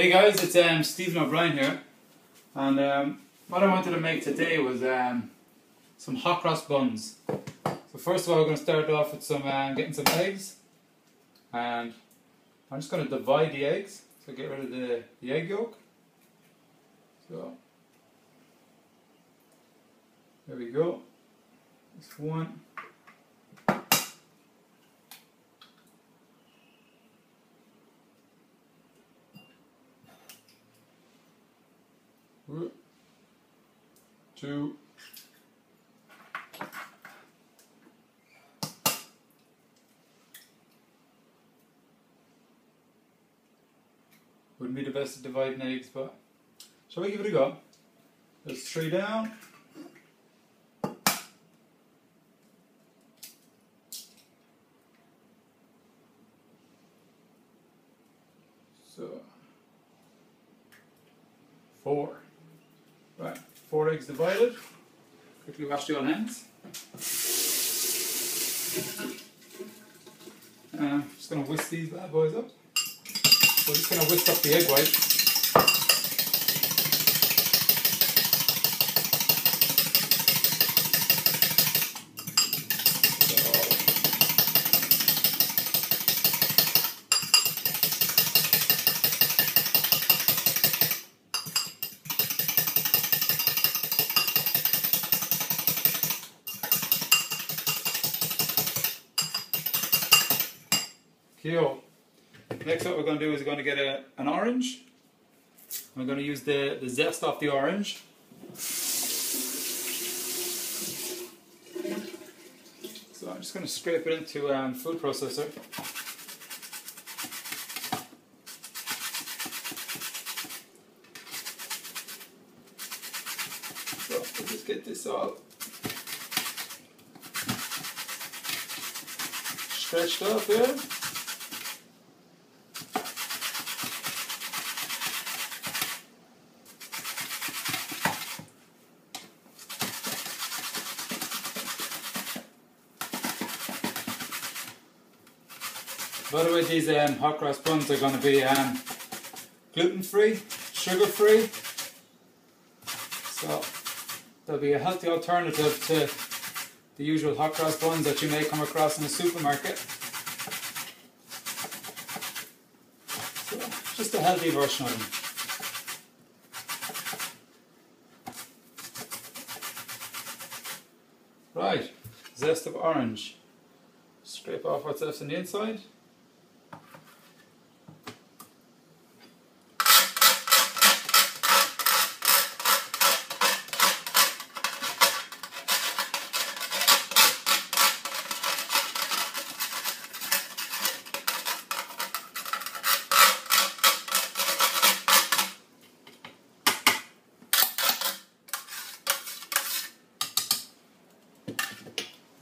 Hey guys, it's Stephen O'Brien here, and what I wanted to make today was some hot cross buns. So first of all, we're going to start off with some getting some eggs, and I'm just going to divide the eggs. So get rid of the egg yolk. So there we go. That's one. Two. Wouldn't be the best at dividing eggs, but shall we give it a go? There's three down. So, four. Right, 4 eggs divided. Quickly wash your hands. Just going to whisk these bad boys up. We're just going to whisk up the egg white. Cool. Next what we're going to do is we're going to get an orange. We're going to use the zest off the orange. So I'm just going to scrape it into food processor. So we'll just get this all stretched up there. By the way, these hot cross buns are going to be gluten-free, sugar-free, so they'll be a healthy alternative to the usual hot cross buns that you may come across in the supermarket. So, just a healthy version of them. Right, zest of orange. Scrape off what's left on the inside.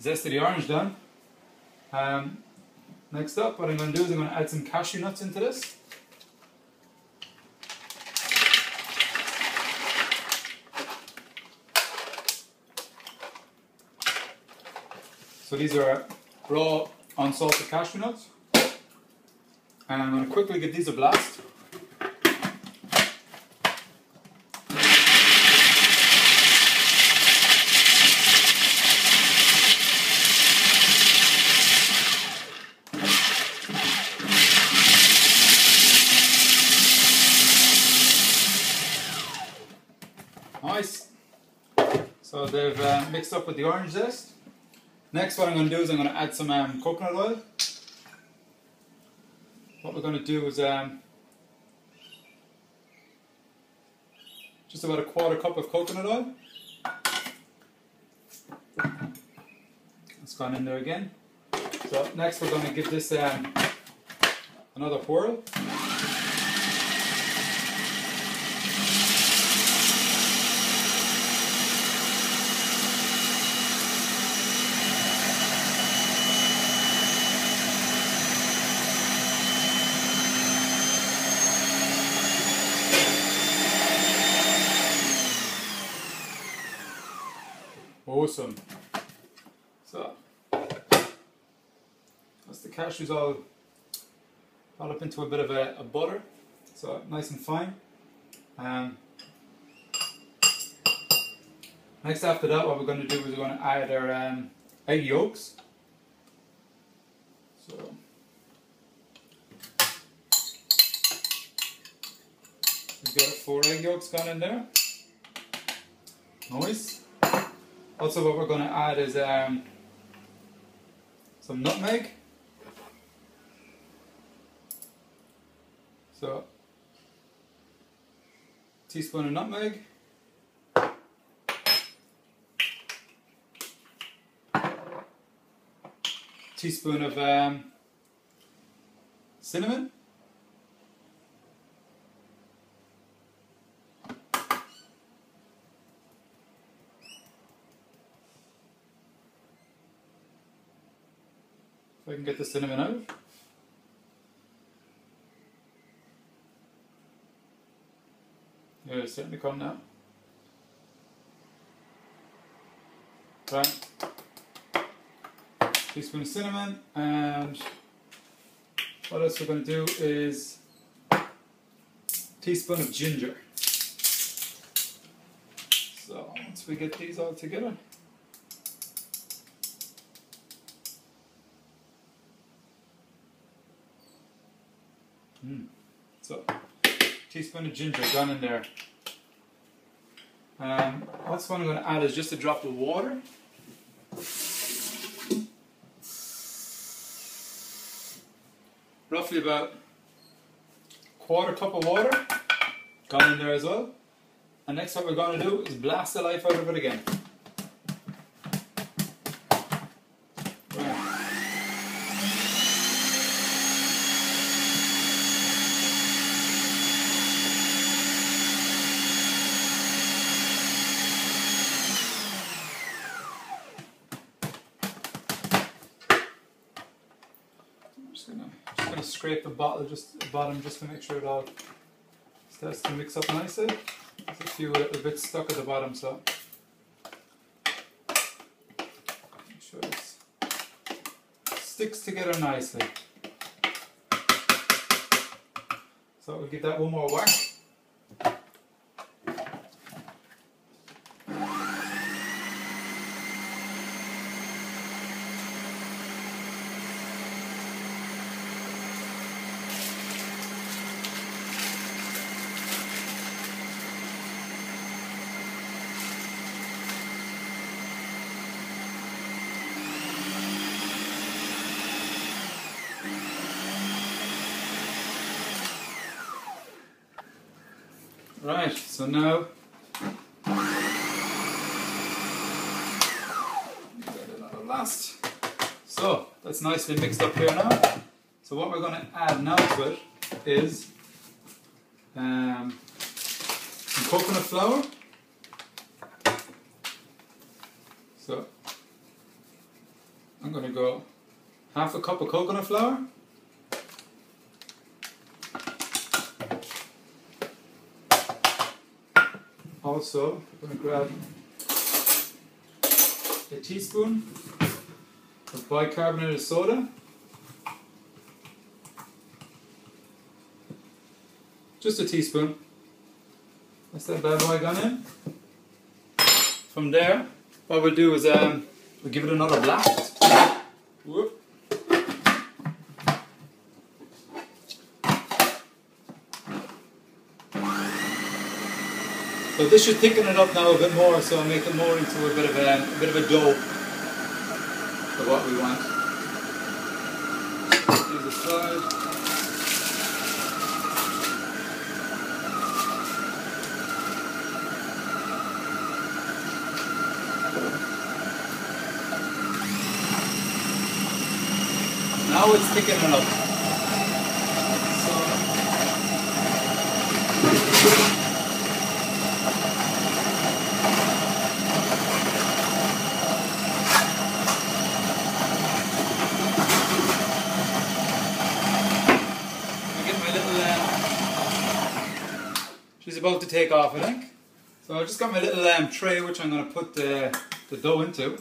Zest of the orange done. Next up, what I'm going to do is I'm going to add some cashew nuts into this. So these are raw, unsalted cashew nuts. And I'm going to quickly give these a blast. Nice. So they've mixed up with the orange zest. Next what I'm going to do is I'm going to add some coconut oil. What we're going to do is just about a quarter cup of coconut oil. It's gone in there again. So next we're going to give this another whirl. Awesome. So that's the cashews all up into a bit of a butter. so nice and fine. Next after that, what we're going to do is we're going to add our egg yolks. So we've got 4 egg yolks gone in there. Nice. Also what we're going to add is some nutmeg. So, teaspoon of nutmeg. Teaspoon of cinnamon. If I can get the cinnamon out. Yeah, it's starting to come now. Right. Teaspoon of cinnamon, and what else we're going to do is teaspoon of ginger. So once we get these all together, so teaspoon of ginger gone in there. What's one I'm going to add is just a drop of water. Roughly about quarter cup of water gone in there as well. And next what we're going to do is blast the life out of it again. Just gonna scrape the bottom just to make sure it all starts to mix up nicely. There's a few little bits stuck at the bottom, so make sure it sticks together nicely. So we'll give that one more whack. Right, so now get another blast. So that's nicely mixed up here now. So what we're going to add now to it is some coconut flour. So I'm going to go half a cup of coconut flour. Also, I'm going to grab a teaspoon of bicarbonated soda. Just a teaspoon. That's that bad boy gone in. From there, what we'll do is we'll give it another blast. Whoop. So this should thicken it up now a bit more, so make it more into a bit of a dough of what we want. Use the slide. Now it's thickening up. She's about to take off, I think. So I just got my little tray which I'm going to put the dough into.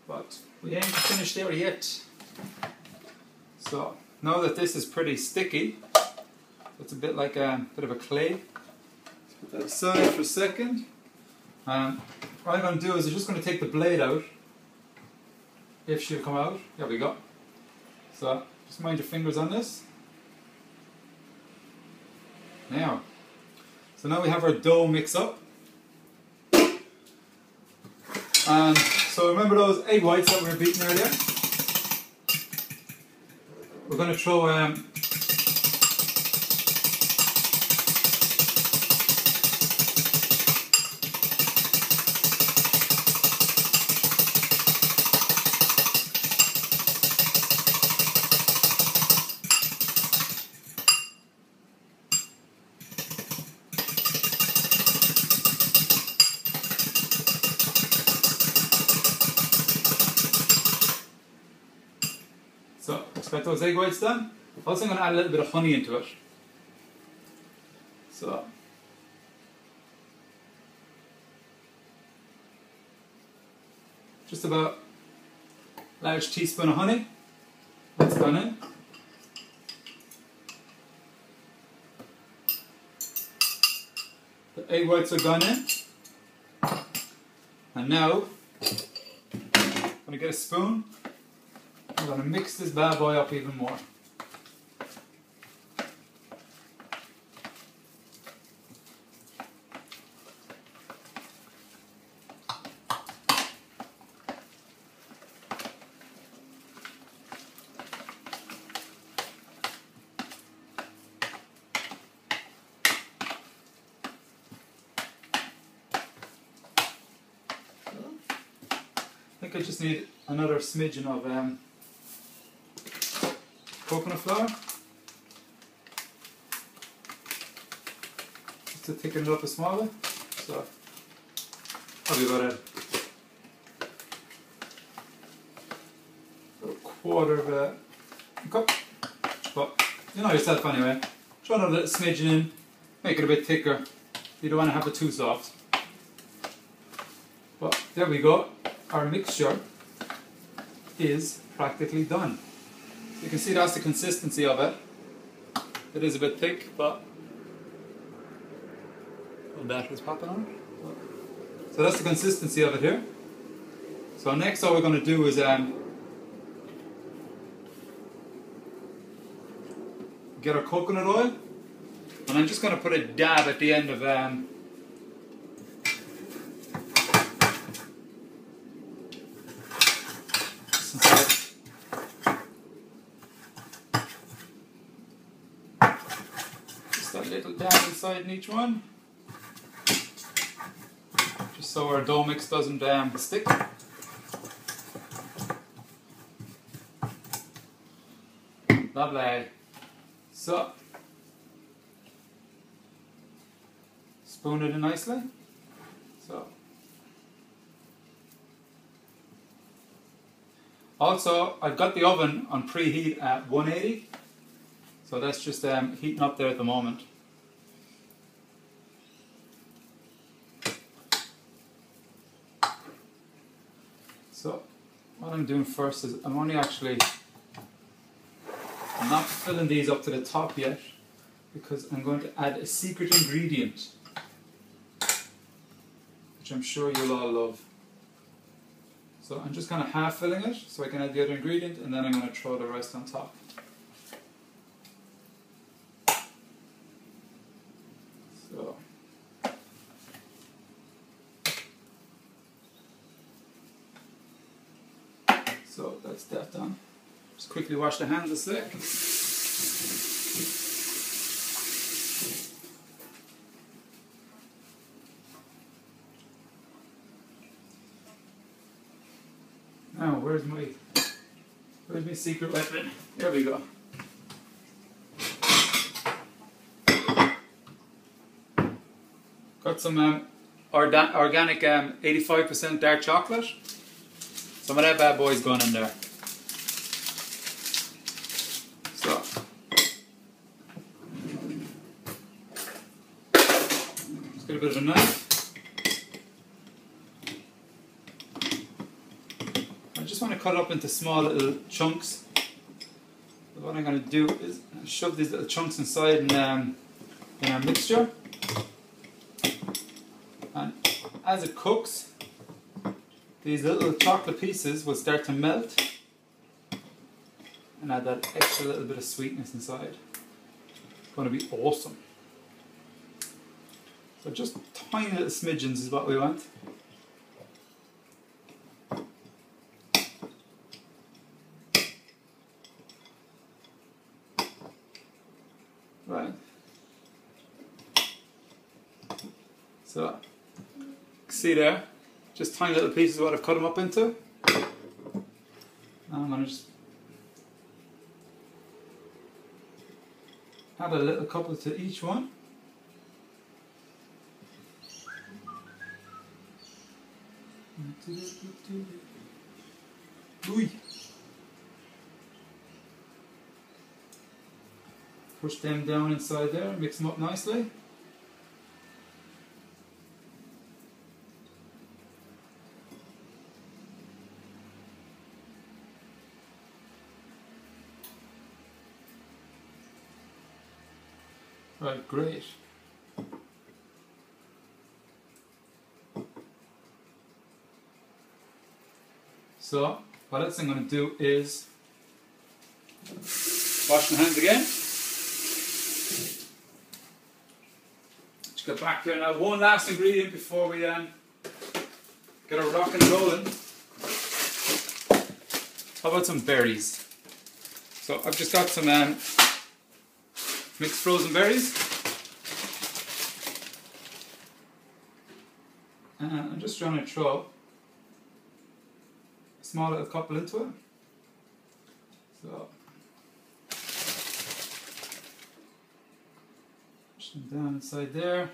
But we ain't finished there yet. So now that this is pretty sticky, it's a bit like a bit of a clay. Let's put that aside for a second. What I'm going to do is I'm just going to take the blade out. If she'll come out. There we go. So just mind your fingers on this. Now. So now we have our dough mix up. And so remember those egg whites that we were beating earlier? We're going to throw so expect those egg whites done. Also I'm going to add a little bit of honey into it. So just about a large teaspoon of honey. That's gone in. The egg whites are gone in. And now I'm going to get a spoon. I'm going to mix this bad boy up even more. I think I just need another smidgen of coconut flour just to thicken it up a small bit. So probably about a quarter of a cup. But you know yourself anyway. Throw another little smidgen in, make it a bit thicker. You don't want to have it too soft. But there we go. Our mixture is practically done. You can see that's the consistency of it. It is a bit thick, but the batter's popping on. So that's the consistency of it here. So next all we're going to do is get our coconut oil, and I'm just going to put a dab at the end of just a little dab inside in each one, just so our dough mix doesn't stick. Lovely. So spoon it in nicely. So also I've got the oven on preheat at 180, so that's just heating up there at the moment. So what I'm doing first is I'm not filling these up to the top yet, because I'm going to add a secret ingredient, which I'm sure you'll all love. So I'm just kind of half filling it so I can add the other ingredient, and then I'm going to throw the rest on top. So that's that done. Just quickly wash the hands a sec. Now, where's my secret weapon? There we go. Got some organic 85% dark chocolate. Some of that bad boy's going in there. So, just get a bit of a knife. I just want to cut it up into small little chunks. what I'm going to do is shove these little chunks inside in our mixture, and as it cooks, these little chocolate pieces will start to melt and add that extra little bit of sweetness inside. It's going to be awesome. So just tiny little smidgens is what we want. Right. So, see there, just tiny little pieces of what I've cut them up into. I'm going to just add a little couple to each one. Ooh. Push them down inside there, mix them up nicely. Right, great. So, what else I'm going to do is wash my hands again. Let's get back here now. One last ingredient before we get a rock and rolling. How about some berries? So I've just got some mixed frozen berries. And I'm just trying to throw a small little couple into it. So push them down inside there.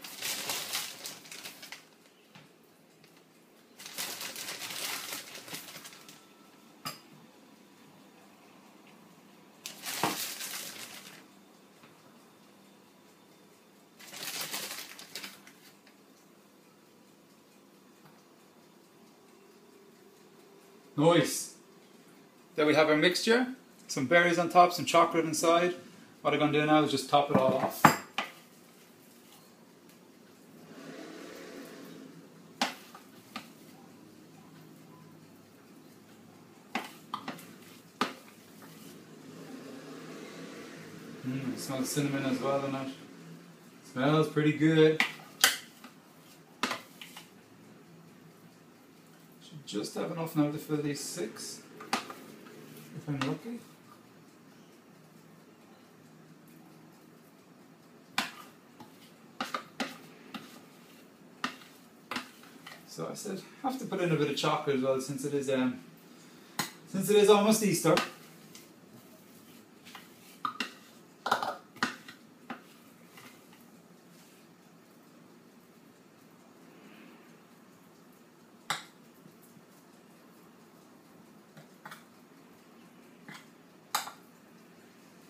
Nice. There we have our mixture. Some berries on top, some chocolate inside. What I'm going to do now is just top it all off. It smells cinnamon as well in it. Smells pretty good. Just have enough now to fill these 6, if I'm lucky. So I said, I have to put in a bit of chocolate as well, since it is almost Easter.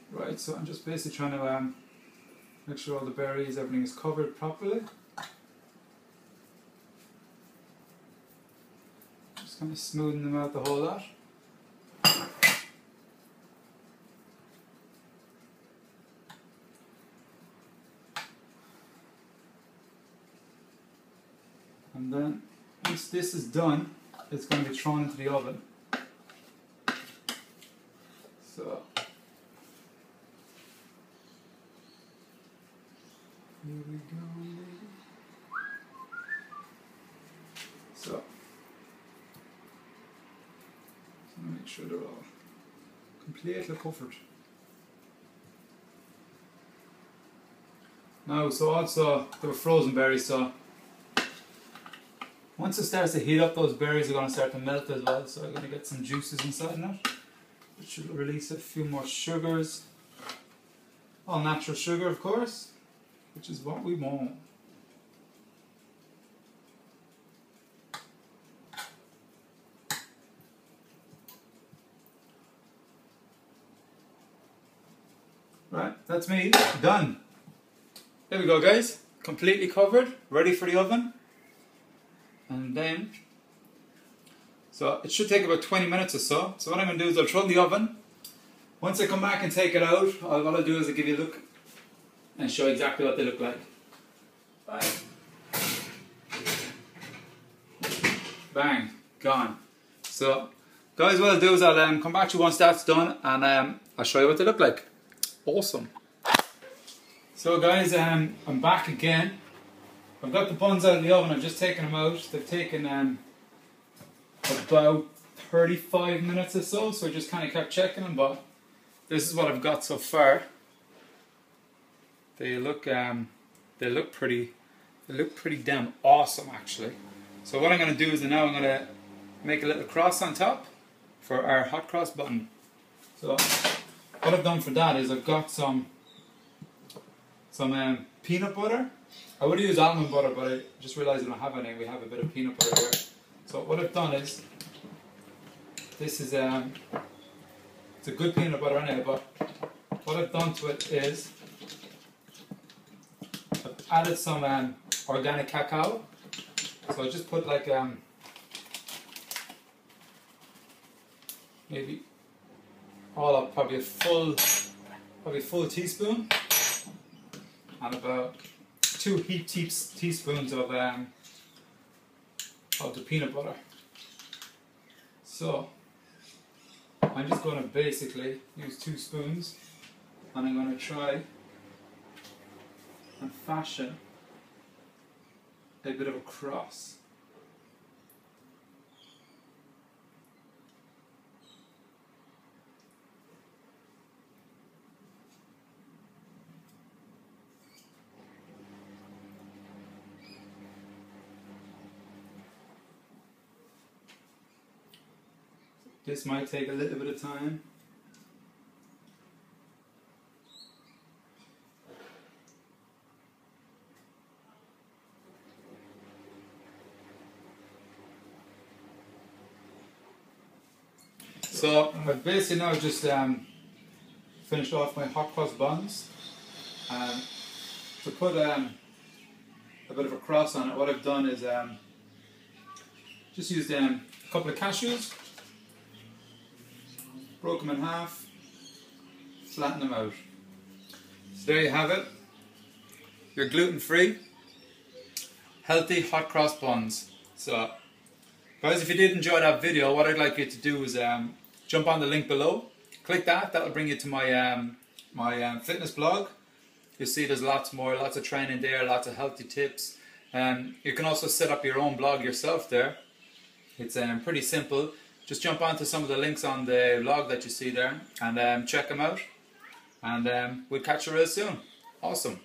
Right, so I'm just basically trying to make sure all the berries, everything is covered properly. Just kind of smoothing them out the whole lot. And then once this is done, it's going to be thrown into the oven. So here we go, baby. So make sure they're all completely covered. Now, so also they were frozen berries, so once it starts to heat up, those berries are going to start to melt as well, so I'm going to get some juices inside now, which should release a few more sugars. All natural sugar, of course, which is what we want. Right, that's me, done. There we go, guys, completely covered, ready for the oven. And then, so it should take about 20 minutes or so. So what I'm going to do is I'll throw it in the oven Once I come back and take it out, what I'll do is I'll give you a look and show exactly what they look like. Right. Bang, gone. So, guys, what I'll do is I'll come back to you once that's done, and I'll show you what they look like. Awesome. So guys, I'm back again. I've got the buns out of the oven, I've just taken them out. They've taken about 35 minutes or so, so I just kind of kept checking them, but this is what I've got so far. They look pretty damn awesome actually. So what I'm going to do is now I'm going to make a little cross on top for our hot cross bun. So what I've done for that is I've got some peanut butter. I would use almond butter, but I just realised I don't have any. We have a bit of peanut butter here. So what I've done is, this is it's a good peanut butter anyway, but what I've done to it is I've added some organic cacao. So I just put like maybe all up, probably a full teaspoon, and about 2 heaped teaspoons of the peanut butter. So I'm just going to basically use 2 spoons, and I'm going to try and fashion a bit of a cross. This might take a little bit of time. So I've basically now just finished off my hot cross buns. To put a bit of a cross on it, what I've done is just used a couple of cashews, broke them in half, flattened them out. So there you have it, your gluten-free, healthy hot cross buns. So guys, if you did enjoy that video, what I'd like you to do is jump on the link below, click that, that'll bring you to my fitness blog. You'll see there's lots of training there, lots of healthy tips. You can also set up your own blog yourself there. It's pretty simple. Just jump onto some of the links on the blog that you see there and check them out. And we'll catch you real soon. Awesome.